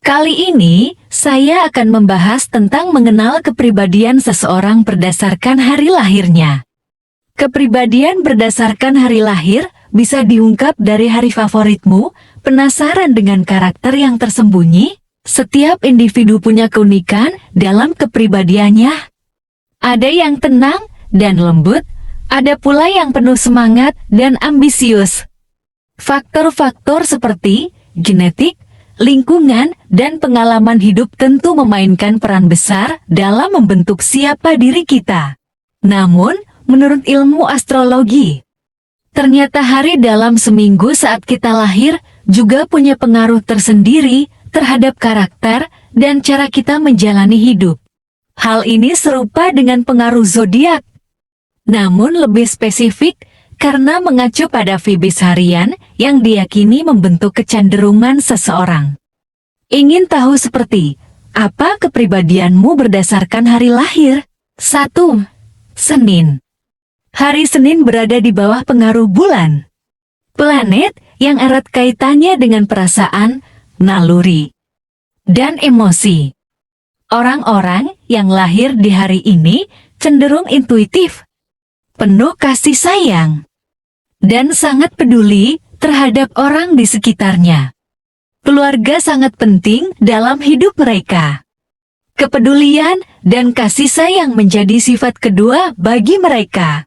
Kali ini, saya akan membahas tentang mengenal kepribadian seseorang berdasarkan hari lahirnya. Kepribadian berdasarkan hari lahir bisa diungkap dari hari favoritmu. Penasaran dengan karakter yang tersembunyi? Setiap individu punya keunikan dalam kepribadiannya. Ada yang tenang dan lembut, ada pula yang penuh semangat dan ambisius. Faktor-faktor seperti genetik, lingkungan, dan pengalaman hidup tentu memainkan peran besar dalam membentuk siapa diri kita. Namun, menurut ilmu astrologi, ternyata hari dalam seminggu saat kita lahir juga punya pengaruh tersendiri terhadap karakter dan cara kita menjalani hidup. Hal ini serupa dengan pengaruh zodiak, namun lebih spesifik karena mengacu pada Fibis harian yang diyakini membentuk kecenderungan seseorang. Ingin tahu seperti apa kepribadianmu berdasarkan hari lahir? 1. Senin. Hari Senin berada di bawah pengaruh bulan, planet yang erat kaitannya dengan perasaan, naluri, dan emosi. Orang-orang yang lahir di hari ini cenderung intuitif, penuh kasih sayang, dan sangat peduli terhadap orang di sekitarnya. Keluarga sangat penting dalam hidup mereka. Kepedulian dan kasih sayang menjadi sifat kedua bagi mereka.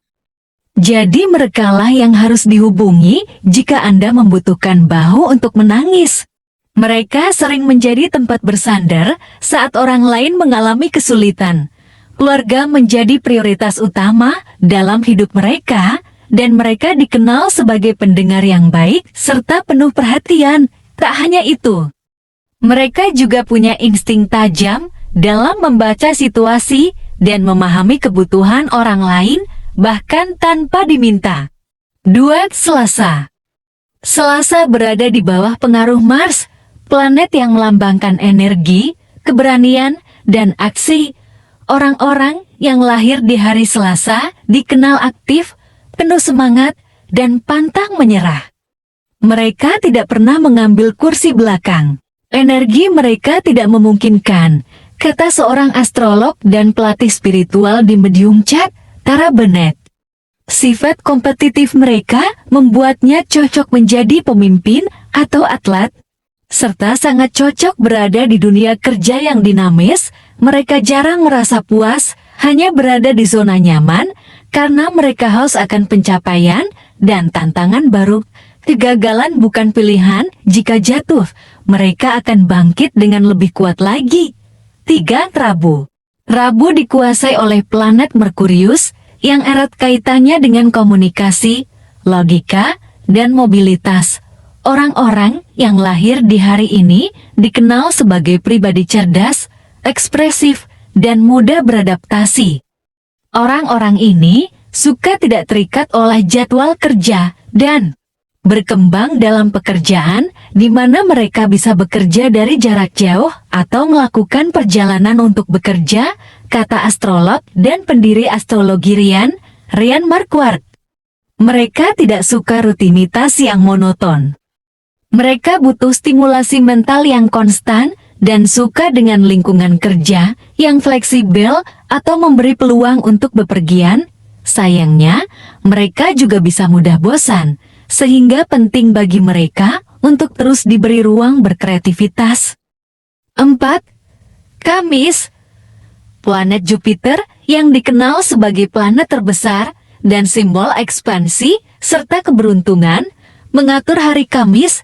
Jadi merekalah yang harus dihubungi jika Anda membutuhkan bahu untuk menangis. Mereka sering menjadi tempat bersandar saat orang lain mengalami kesulitan. Keluarga menjadi prioritas utama dalam hidup mereka, dan mereka dikenal sebagai pendengar yang baik serta penuh perhatian. Tak hanya itu, mereka juga punya insting tajam dalam membaca situasi dan memahami kebutuhan orang lain, bahkan tanpa diminta. 2. Selasa. Selasa berada di bawah pengaruh Mars, planet yang melambangkan energi, keberanian, dan aksi. Orang-orang yang lahir di hari Selasa dikenal aktif, penuh semangat, dan pantang menyerah. Mereka tidak pernah mengambil kursi belakang. Energi mereka tidak memungkinkan, kata seorang astrolog dan pelatih spiritual di medium chat, Tara Bennett. Sifat kompetitif mereka membuatnya cocok menjadi pemimpin atau atlet, serta sangat cocok berada di dunia kerja yang dinamis. Mereka jarang merasa puas, hanya berada di zona nyaman, karena mereka haus akan pencapaian dan tantangan baru. Kegagalan bukan pilihan, jika jatuh, mereka akan bangkit dengan lebih kuat lagi. 3. Rabu. Rabu dikuasai oleh planet Merkurius, yang erat kaitannya dengan komunikasi, logika, dan mobilitas. Orang-orang yang lahir di hari ini dikenal sebagai pribadi cerdas, ekspresif, dan mudah beradaptasi. Orang-orang ini suka tidak terikat oleh jadwal kerja dan berkembang dalam pekerjaan di mana mereka bisa bekerja dari jarak jauh atau melakukan perjalanan untuk bekerja, kata astrolog dan pendiri astrologi Ryan Marquardt. Mereka tidak suka rutinitas yang monoton. Mereka butuh stimulasi mental yang konstan dan suka dengan lingkungan kerja yang fleksibel atau memberi peluang untuk bepergian. Sayangnya, mereka juga bisa mudah bosan, sehingga penting bagi mereka untuk terus diberi ruang berkreativitas. 4. Kamis. Planet Jupiter yang dikenal sebagai planet terbesar dan simbol ekspansi serta keberuntungan mengatur hari Kamis.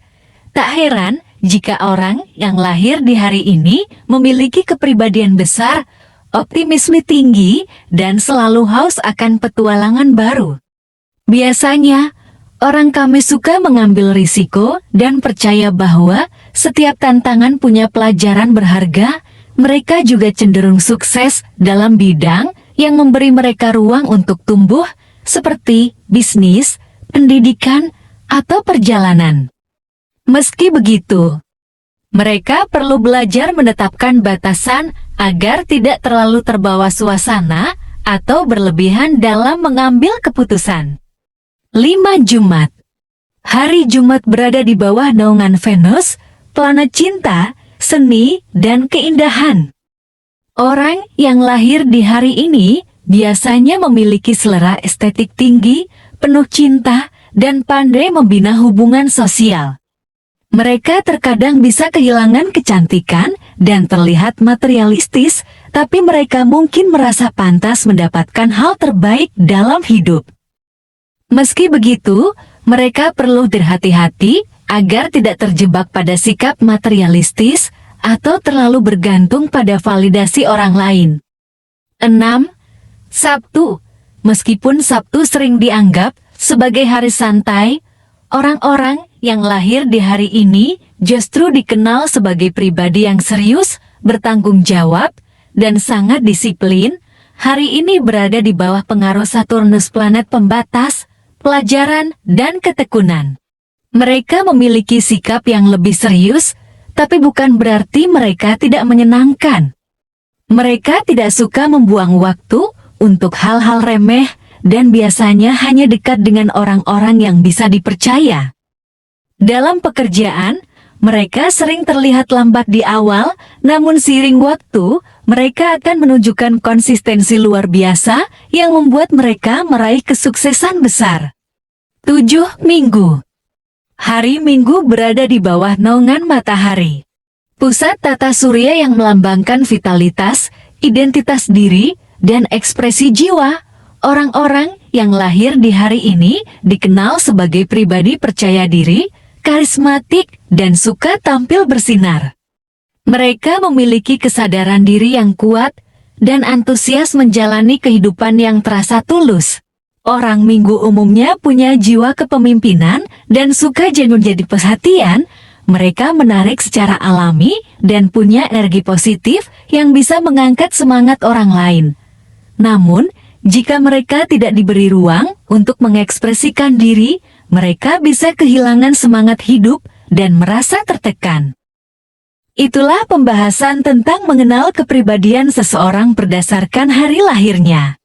Tak heran jika orang yang lahir di hari ini memiliki kepribadian besar, optimisme tinggi, dan selalu haus akan petualangan baru. Biasanya, orang Kamis suka mengambil risiko dan percaya bahwa setiap tantangan punya pelajaran berharga. Mereka juga cenderung sukses dalam bidang yang memberi mereka ruang untuk tumbuh, seperti bisnis, pendidikan, atau perjalanan. Meski begitu, mereka perlu belajar menetapkan batasan agar tidak terlalu terbawa suasana atau berlebihan dalam mengambil keputusan. 5. Jumat. Hari Jumat berada di bawah naungan Venus, planet cinta, seni, dan keindahan. Orang yang lahir di hari ini biasanya memiliki selera estetik tinggi, penuh cinta, dan pandai membina hubungan sosial. Mereka terkadang bisa kehilangan kecantikan dan terlihat materialistis, tapi mereka mungkin merasa pantas mendapatkan hal terbaik dalam hidup. Meski begitu, mereka perlu berhati-hati agar tidak terjebak pada sikap materialistis atau terlalu bergantung pada validasi orang lain. 6. Sabtu. Meskipun Sabtu sering dianggap sebagai hari santai, orang-orang yang lahir di hari ini justru dikenal sebagai pribadi yang serius, bertanggung jawab, dan sangat disiplin. Hari ini berada di bawah pengaruh Saturnus, planet pembatas, pelajaran, dan ketekunan. Mereka memiliki sikap yang lebih serius, tapi bukan berarti mereka tidak menyenangkan. Mereka tidak suka membuang waktu untuk hal-hal remeh, dan biasanya hanya dekat dengan orang-orang yang bisa dipercaya. Dalam pekerjaan, mereka sering terlihat lambat di awal, namun seiring waktu, mereka akan menunjukkan konsistensi luar biasa yang membuat mereka meraih kesuksesan besar. 7. Minggu. Hari Minggu berada di bawah naungan matahari. Pusat tata surya yang melambangkan vitalitas, identitas diri, dan ekspresi jiwa. Orang-orang yang lahir di hari ini dikenal sebagai pribadi percaya diri, karismatik, dan suka tampil bersinar. Mereka memiliki kesadaran diri yang kuat dan antusias menjalani kehidupan yang terasa tulus. Orang Minggu umumnya punya jiwa kepemimpinan dan suka jadi perhatian. Mereka menarik secara alami dan punya energi positif yang bisa mengangkat semangat orang lain. Namun, jika mereka tidak diberi ruang untuk mengekspresikan diri, mereka bisa kehilangan semangat hidup dan merasa tertekan. Itulah pembahasan tentang mengenal kepribadian seseorang berdasarkan hari lahirnya.